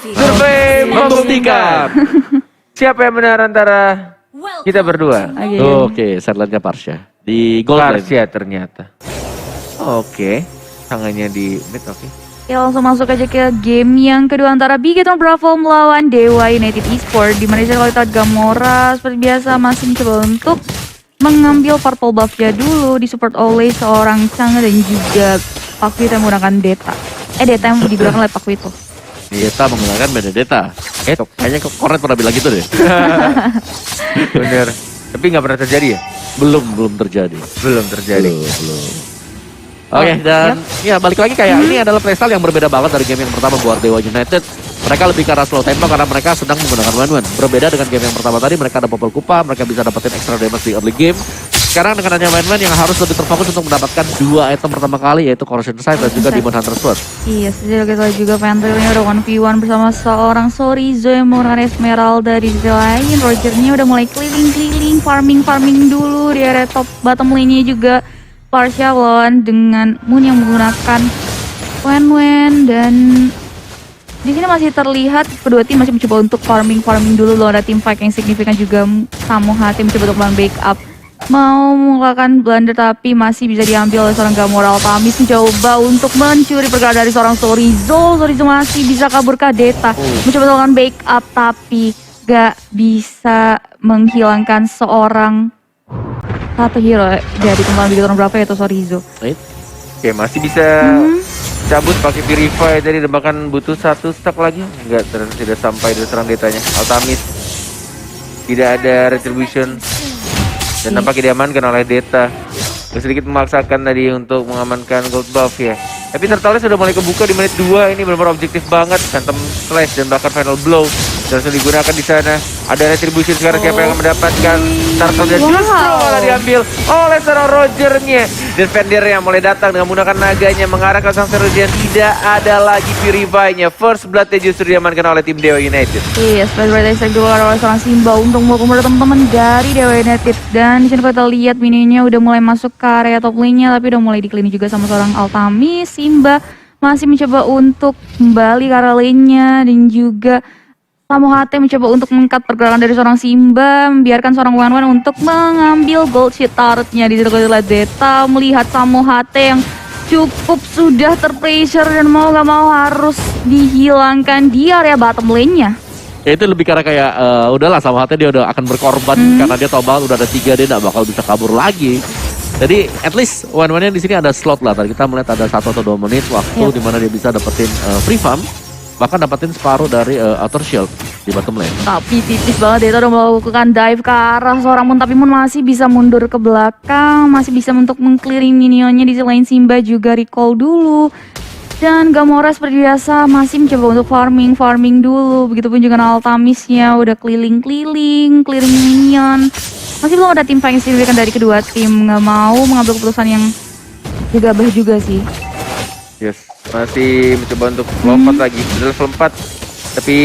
Survei membuktikan. Siapa yang benar antara kita berdua? Oke, Serlandnya Parsha. Di gold lane. Parsha ternyata. Oke, tangannya di mid, oke. Ya langsung masuk aja ke game yang kedua antara Bigetron Bravo melawan Dewa United Esports. Dimana kalau kita lihat Gamora seperti biasa masih mencoba untuk mengambil purple buff-nya dulu, disupport oleh seorang Chang'e dan juga Pakuito yang menggunakan Deta. Deta yang digunakan oleh Pakuito. Deta menggunakan Benedetta. Kayaknya Kornet pernah bilang gitu deh. Bener. Tapi nggak pernah terjadi ya? Belum terjadi. Belum terjadi. Belum. Oke, dan ya balik lagi kayak ini adalah playstyle yang berbeda banget dari game yang pertama buat Dewa United. Mereka lebih ke arah slow tempo karena mereka sedang menggunakan one-one. Berbeda dengan game yang pertama tadi, mereka ada Popol Kupa, mereka bisa dapetin extra damage di early game. Sekarang dengan adanya one-one yang harus lebih terfokus untuk mendapatkan 2 item pertama kali, yaitu Corrosion Sight dan juga Demon Hunter Sword. Iya, sejauh kita juga Fenrirnya udah 1v1 bersama seorang Sorizo yang menggunakan Esmeralda di sisi lain. Rogernya udah mulai keliling-keliling, farming dulu di area top bottom lane-nya juga. Parsha lawan dengan Moon yang menggunakan Wen dan di sini masih terlihat kedua tim masih mencoba untuk farming dulu loh. Ada tim fight yang signifikan juga. Samoha tim mencoba untuk melakukan backup, mau melakukan blunder tapi masih bisa diambil oleh seorang Gamora. Altamis mencoba untuk mencuri pergerakan dari seorang Sorizo masih bisa kabur ke Deta, mencoba melakukan backup tapi gak bisa menghilangkan satu hero dari kembali Bigetron Bravo yaitu Sorizo. Oke, masih bisa cabut pakai Purify tadi, bahkan butuh 1 stack lagi. Enggak, ternyata tidak sampai dari serang Detanya. Altamis tidak ada retribution dan nampaknya diamankan oleh Deta. Sedikit memaksakan tadi untuk mengamankan gold buff ya. Tapi Turtles sudah mulai kebuka di menit 2. Ini benar-benar objektif banget. Phantom Slash dan bahkan Final Blow langsung digunakan di sana. Ada retribution sekarang, siapa yang mendapatkan Turtle dan justru malah diambil oleh seorang Rogernya. Dan Fenrirnya mulai datang dengan menggunakan naganya mengarah ke sang Seru dan tidak ada lagi Purify-nya. First Blood-nya justru diamankan oleh tim Dewa United. Iya, Splash Blade Attack dikeluarkan oleh seorang Simba untuk memukul teman-teman dari Dewa United. Dan di sini kita lihat minionnya udah mulai masuk ke area top lane-nya, tapi udah mulai dikelilingi juga sama seorang Altamis. Simba masih mencoba untuk kembali ke area lane-nya dan juga Samoha mencoba untuk mengangkat pergerakan dari seorang Simba, membiarkan seorang Wan-Wan untuk mengambil gold sheet turret-nya. Di situ kita Deta melihat Samoha yang cukup sudah terpressure dan mau gak mau harus dihilangkan di area bottom lane-nya. Ya itu lebih karena kayak udahlah Samoha dia udah akan berkorban karena dia tahu banget udah ada 3, dia gak bakal bisa kabur lagi. Jadi at least one-one-nya di sini ada slot lah. Tadi kita melihat ada 1 atau 2 menit waktu di mana dia bisa dapetin free farm, bahkan dapetin separuh dari outer shield di bottom lane. Tapi tipis banget, Deta udah melakukan dive ke arah seorang Moon, tapi Moon masih bisa mundur ke belakang, masih bisa untuk meng-clearing minionnya. Di selain Simba juga recall dulu. Dan Gamora seperti biasa masih mencoba untuk farming dulu. Begitupun juga Altamisnya udah clearing minion. Masih belum ada tim fight yang signifikan dari kedua tim, nggak mau mengambil keputusan yang gegabah juga sih. Yes, masih mencoba untuk lompat lagi. Sudah level 4, tapi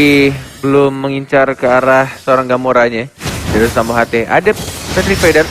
belum mengincar ke arah seorang Gamoranya. Dari Samoha ada Petrify dan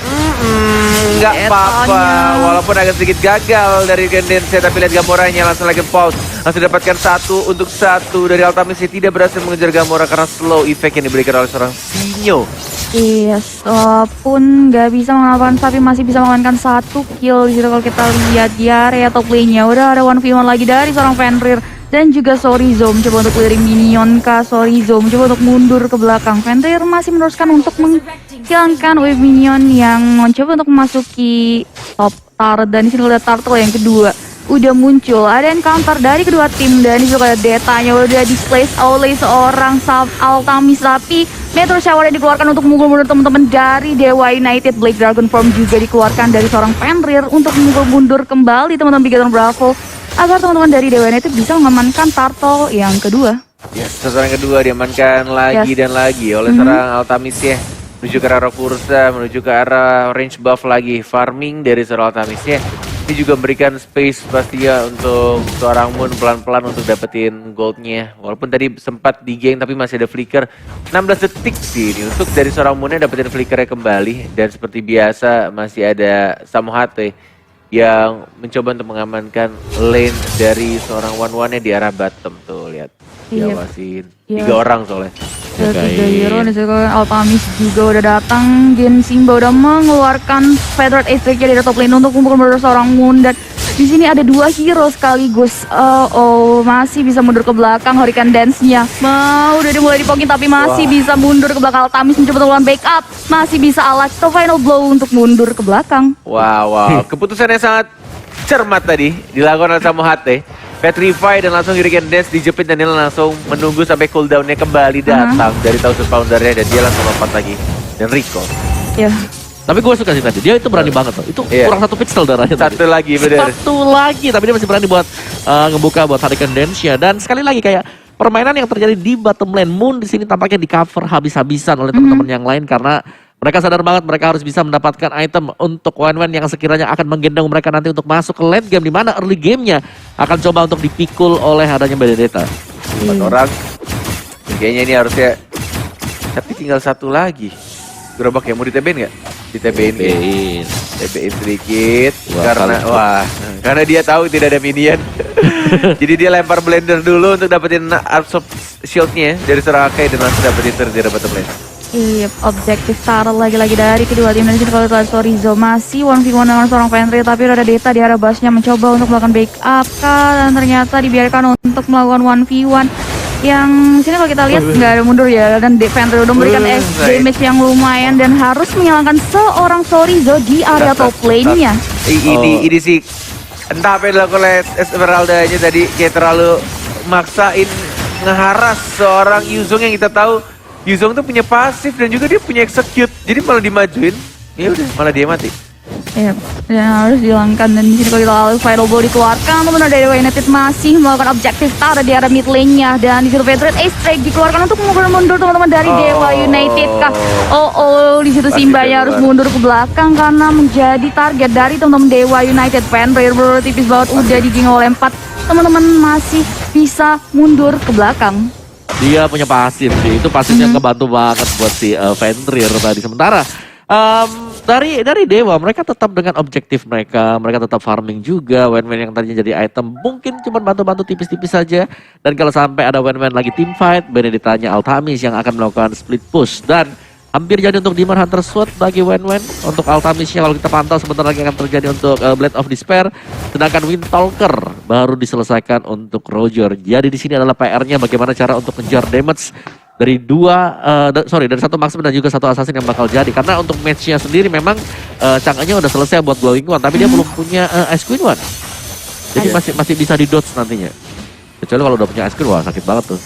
nggak apa-apa. Walaupun agak sedikit gagal dari Gendense, tapi lihat Gamoranya langsung lagi pause. Langsung dapatkan 1 untuk 1 dari Altamis yang tidak berhasil mengejar Gamora karena slow effect yang diberikan oleh seorang Sinyo. Yes, walaupun nggak bisa mengalahkan tapi masih bisa mengamankan 1 kill di situ. Kalau kita lihat di area top lane-nya udah ada 1v1 lagi dari seorang Fenrir dan juga Sorizo mencoba untuk clearing minion ke Sorizo, mencoba untuk mundur ke belakang. Fenrir masih meneruskan untuk menghilangkan wave minion yang mencoba untuk memasuki top turret. Dan di sini lihat turtle yang kedua udah muncul. Ada encounter dari kedua tim dan disitu kayak Detanya udah displace oleh seorang Altamis, tapi Metro Shower yang dikeluarkan untuk memukul mundur teman-teman dari Dewa United. Blade Dragon Form juga dikeluarkan dari seorang Fenrir untuk memukul mundur kembali teman-teman Bigetron Bravo agar teman-teman dari Dewa United bisa mengamankan turtle yang kedua. Yes, sasaran kedua diamankan lagi dan lagi oleh seorang Altamis ya. Menuju ke arah Kursa, menuju ke arah range buff lagi. Farming dari seorang Altamis ya. Ini juga memberikan space pasti ya untuk seorang Moon pelan-pelan untuk dapetin goldnya. Walaupun tadi sempat di geng tapi masih ada flicker. 16 detik sih ini untuk dari seorang Moonnya dapetin flickernya kembali. Dan seperti biasa masih ada Samoha yang mencoba untuk mengamankan lane dari seorang one-one-nya di arah bottom tuh, lihat. Iya. Diawasin. Iya. 3 orang soalnya. Ya, 3 Jagain. hero nih, Altamis juga udah datang. Gen Simba udah mengeluarkan Federate Ace-nya dari top lane untuk memukul seorang Moon. Dan di sini ada 2 hero sekaligus. Masih bisa mundur ke belakang. Hurricane Dance-nya udah dimulai dipokin, tapi masih bisa mundur ke belakang. Altamis mencoba melakukan backup. Masih bisa alat the final blow untuk mundur ke belakang. Wow. Keputusannya sangat cermat tadi dilakukan oleh Samohate. Petrify dan langsung Hurricane Dance dijepit dan dia langsung menunggu sampai cooldownnya kembali datang dari Thousand Poundernya dan dia langsung lompat lagi dan recall. Ya. Tapi gue suka sih tadi, dia itu berani banget loh. Itu Iya. kurang 1 pixel darahnya tadi. Satu lagi bener. Satu lagi, tapi dia masih berani buat ngebuka buat Hurricane Dance-nya. Dan sekali lagi kayak permainan yang terjadi di bottom lane, Moon di sini tampaknya di cover habis-habisan oleh teman-teman yang lain karena mereka sadar banget mereka harus bisa mendapatkan item untuk one-one yang sekiranya akan menggendong mereka nanti untuk masuk ke late game, di mana early gamenya akan coba untuk dipikul oleh adanya Benedetta. 4 orang. Kayaknya ini harusnya, tapi tinggal 1 lagi. Gerobak ya, mau di-TB-in nggak? Di-TB-in gitu. TB-in sedikit karena dia tahu tidak ada minion. Jadi dia lempar blender dulu untuk dapetin absorb shield-nya dari seorang Akai dan langsung dapetin terjadi bottom lane. Iya, objektif taruh lagi-lagi dari kedua tim. Dan di sini kalau kita lihat Sorizo masih 1v1 dengan seorang Fenrir, tapi udah ada Deta di arah busnya mencoba untuk melakukan backup dan ternyata dibiarkan untuk melakukan 1v1. Yang sini kalau kita lihat nggak ada mundur ya, dan Fenrir udah memberikan damage yang lumayan dan harus menghilangkan seorang Sorizo di area top lane-nya. Ini sih entah apa yang dilakukan oleh Esmeralda-nya tadi, kayak terlalu maksain ngeharas seorang Yuzong yang kita tahu Yuzong tuh punya pasif dan juga dia punya execute, jadi malah dimajuin, ya udah malah dia mati. Iya, dan harus dihilangkan. Dan di sini kalau kita lihat final blow dikeluarkan, teman dari Dewa United masih melakukan objektif taruh di arah mid lane-nya, dan di situ Federate Ace Strike dikeluarkan untuk memukul mundur teman-teman dari Dewa United kah. Di situ Simbanya harus mundur ke belakang karena menjadi target dari teman-teman Dewa United. Fenrir tipis banget udah dijingo oleh 4. Teman-teman masih bisa mundur ke belakang. Dia punya pasif sih, itu pasifnya kebantu banget buat si Fenrir tadi. Sementara dari Dewa, mereka tetap dengan objektif mereka tetap farming juga. Wen-wen yang tadinya jadi item mungkin cuma bantu-bantu tipis-tipis saja. Dan kalau sampai ada wen-wen lagi team fight, Benedettanya Altamis yang akan melakukan split push. Dan hampir jadi untuk Demon Hunter Sword bagi wen-wen. Untuk Altamisnya kalau kita pantau sebentar lagi akan terjadi untuk Blade of Despair. Sedangkan Windtalker baru diselesaikan untuk Roger. Jadi di sini adalah PR-nya bagaimana cara untuk mengejar damage dari dari 1 marksman dan juga 1 assassin yang bakal jadi. Karena untuk match-nya sendiri memang Chang'e-nya udah selesai buat Glowing One, tapi dia belum punya Ice Queen One. Jadi masih bisa di dodge nantinya. Kecuali kalau udah punya Ice Queen, wah sakit banget tuh.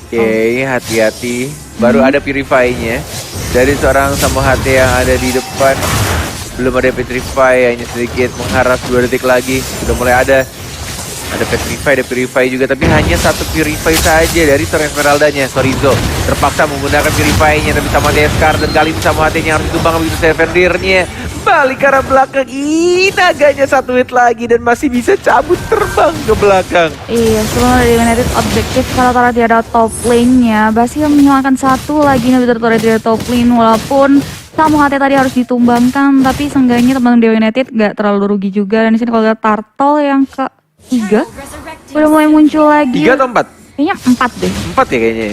Oke, hati-hati. Baru ada Purify-nya dari seorang Samohate yang ada di depan. Belum ada Petrify, hanya sedikit mengharas 2 detik lagi. Sudah mulai ada Petrify, ada Purify juga, tapi hanya 1 Purify saja dari seorang Esmeralda-nya. Sorizo terpaksa menggunakan Purify-nya, tapi sama Deskar dan kali ini Samohate-nya harus ditumbang begitu Fenrir-nya. Balik ke arah belakang, naganya 1 hit lagi dan masih bisa cabut terbang ke belakang. Iya, sebelum dari United objektif kalau di ada top lane-nya, Basia menghilangkan 1 lagi Nabi Tertore di top lane, walaupun Samohate tadi harus ditumbangkan, tapi seenggaknya teman Dewa United gak terlalu rugi juga. Dan di sini kalau lihat Turtle yang ke-3 udah mulai muncul lagi. 3 atau 4? Kayaknya 4 deh. 4 ya kayaknya.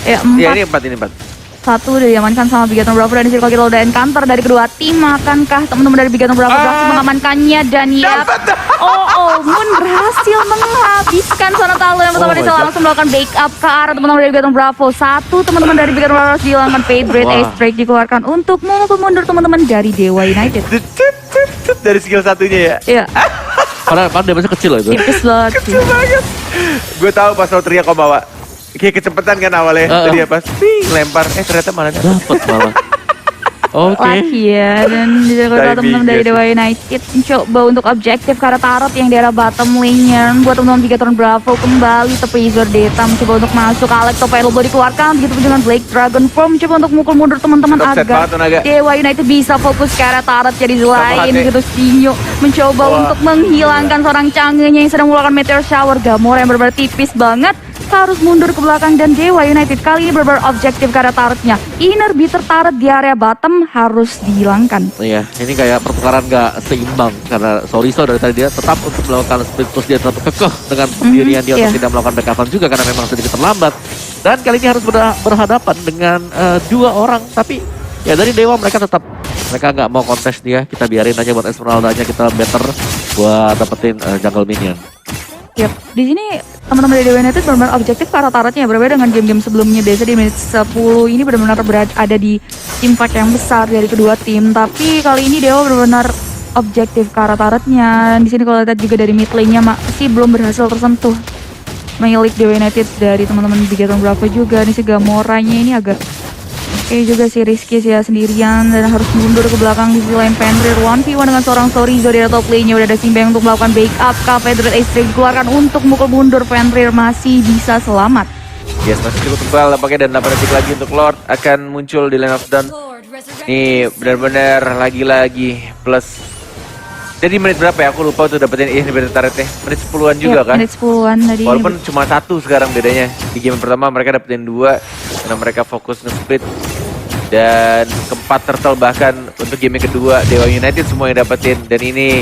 Ya, 4. Iya, ini 4. 1 udah diamankan sama Bigaton Bravo, dan di sini kalau kita udah encounter dari kedua tim, akankah teman-teman dari Bigaton Bravo berhasil mengamankannya? Dan ya, Moon berhasil menghabiskan Sonatalo yang pertama dia langsung melakukan backup ke arah teman-teman dari Bigaton Bravo. 1 teman-teman dari Bigaton Bravo harus dihilangkan. Federate Ace Strike dikeluarkan untuk memukul mundur teman-teman dari Dewa United. Dari skill satunya ya. Iya. Padahal dia masih kecil loh itu. Tipis banget. Kecil banget. Gue tahu pas lo teriak kok bawa. Kayak kecepatan kan awalnya. Tadi apa? Lempar. Ternyata malah Dapat malah. Oke. Lagi ya, dan kalau teman-teman dari Dewa United mencoba untuk objektif ke arah Tarot yang di arah bottom lane-nya. Buat teman-teman Bigaton Bravo kembali tepi Izor Deta mencoba untuk masuk. Alex Topelo dikeluarkan, begitu pun dengan Blake Dragon Form mencoba untuk mukul mundur teman-teman agar Dewa United bisa fokus ke arah Tarot. Jadi selain begitu Sinyo mencoba untuk menghilangkan seorang Chang'e yang sedang mengeluarkan Meteor Shower. Gamora yang benar-benar tipis banget harus mundur ke belakang dan Dewa United kali ini benar-benar objektif ke arah turretnya. Inner bitter turret di area bottom harus dihilangkan. Iya, ini kayak pertukaran gak seimbang karena Soriso dari tadi dia tetap untuk melakukan split push, dia tetap kekeh dengan pendirian dia untuk tidak melakukan backup juga karena memang sedikit terlambat. Dan kali ini harus berhadapan dengan dua orang, tapi ya dari Dewa mereka nggak mau kontes dia, kita biarin aja buat Esmeralda-nya, kita better buat dapetin jungle minion. Yap, di sini teman-teman dari Dewa United benar-benar objektif ke arah turretnya, berbeda dengan game-game sebelumnya. Biasa di menit 10 ini benar-benar ada di impact yang besar dari kedua tim, tapi kali ini Dewa benar-benar objektif ke arah turretnya. Di sini kalau lihat juga dari mid lane-nya masih belum berhasil tersentuh milik Dewa United dari teman-teman Bigetron Bravo juga. Ini si Gamoranya ini agak oke juga sih, risky sih ya sendirian dan harus mundur ke belakang di sisi lain. Fenrir 1v1 dengan seorang Sorizo di top lane-nya. Udah ada Simbeng untuk melakukan backup. Fenrir Ace dikeluarkan untuk mukul mundur. Fenrir masih bisa selamat. Yes, masih cukup tebal nampaknya, dan 8 detik lagi untuk Lord akan muncul di line of down. Nih benar-benar lagi-lagi plus. Jadi menit berapa ya? Aku lupa tuh dapetin ini turretnya. Menit 10-an juga kan? Menit 10-an tadi. Walaupun cuma 1 sekarang bedanya. Di game pertama mereka dapetin 2 karena mereka fokus nge-split. Dan keempat turtle bahkan untuk game kedua Dewa United semua yang dapetin. Dan ini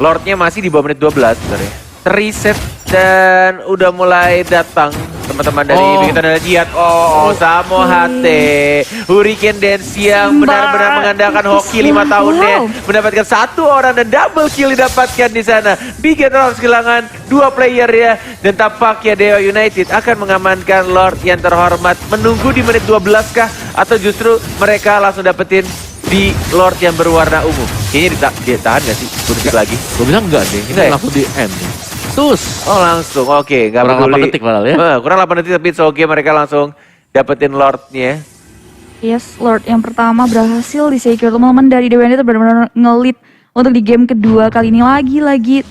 Lordnya masih di bawah menit 12 sebenarnya. Reset dan udah mulai datang teman-teman dari Bigetron dan Jihad. Samo HT Hurricane Dance yang benar-benar mengandalkan hoki 5 tahunnya, mendapatkan 1 orang dan double kill didapatkan di sana. Bigetron harus kehilangan 2 player ya, dan tampaknya Dewa United akan mengamankan Lord yang terhormat. Menunggu di menit 12 kah, atau justru mereka langsung dapetin di Lord yang berwarna ungu? Kayaknya ditahan gak sih? Detik lagi. Gue bilang enggak deh, ini langsung di end. Tus. Oh langsung, oke, gak kurang peduli. 8 detik padahal ya. Kurang 8 detik tapi oke, mereka langsung dapetin Lordnya. Yes, Lord yang pertama berhasil di-secure. Teman-teman dari Dewa United benar-benar ngelit untuk di game kedua. Kali ini lagi-lagi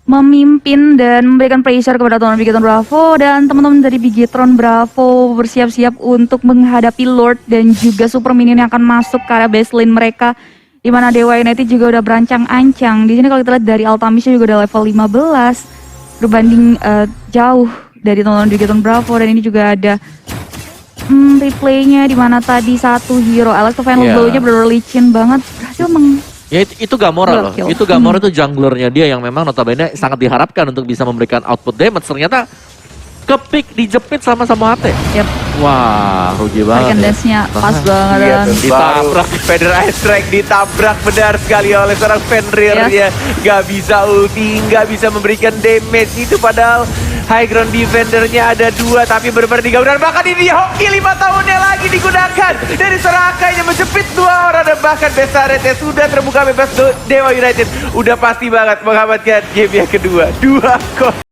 memimpin dan memberikan pressure kepada teman-teman Bigetron Bravo. Dan teman-teman dari Bigetron Bravo bersiap-siap untuk menghadapi Lord dan juga super minion yang akan masuk ke arah baseline mereka. Di mana Dewa United juga udah berancang-ancang. Di sini kalau kita lihat dari Altamisnya juga udah level 15. Berbanding jauh dari teman-teman Bigetron Bravo. Dan ini juga ada replaynya di mana tadi satu hero Alex final blow-nya bener-bener licin banget, berhasil ya itu Gamora loh. Itu Gamora itu junglernya dia yang memang notabene sangat diharapkan untuk bisa memberikan output damage. Ternyata kepick dijepit sama-sama HT. Yep. Wah, rugi banget. Dance-nya pas banget. Iya, Dan ditabrak Feder Ice Strike, ditabrak benar sekali oleh seorang Fenrir ya. Gak bisa ulti, gak bisa memberikan damage itu, padahal high ground defendernya ada 2 tapi benar-benar digabungkan. Bahkan ini hoki 5 tahunnya lagi digunakan dari Soraka yang menjepit 2 orang, dan bahkan Besarete sudah terbuka bebas. Dewa United udah pasti banget mengamankan game yang kedua 2-0.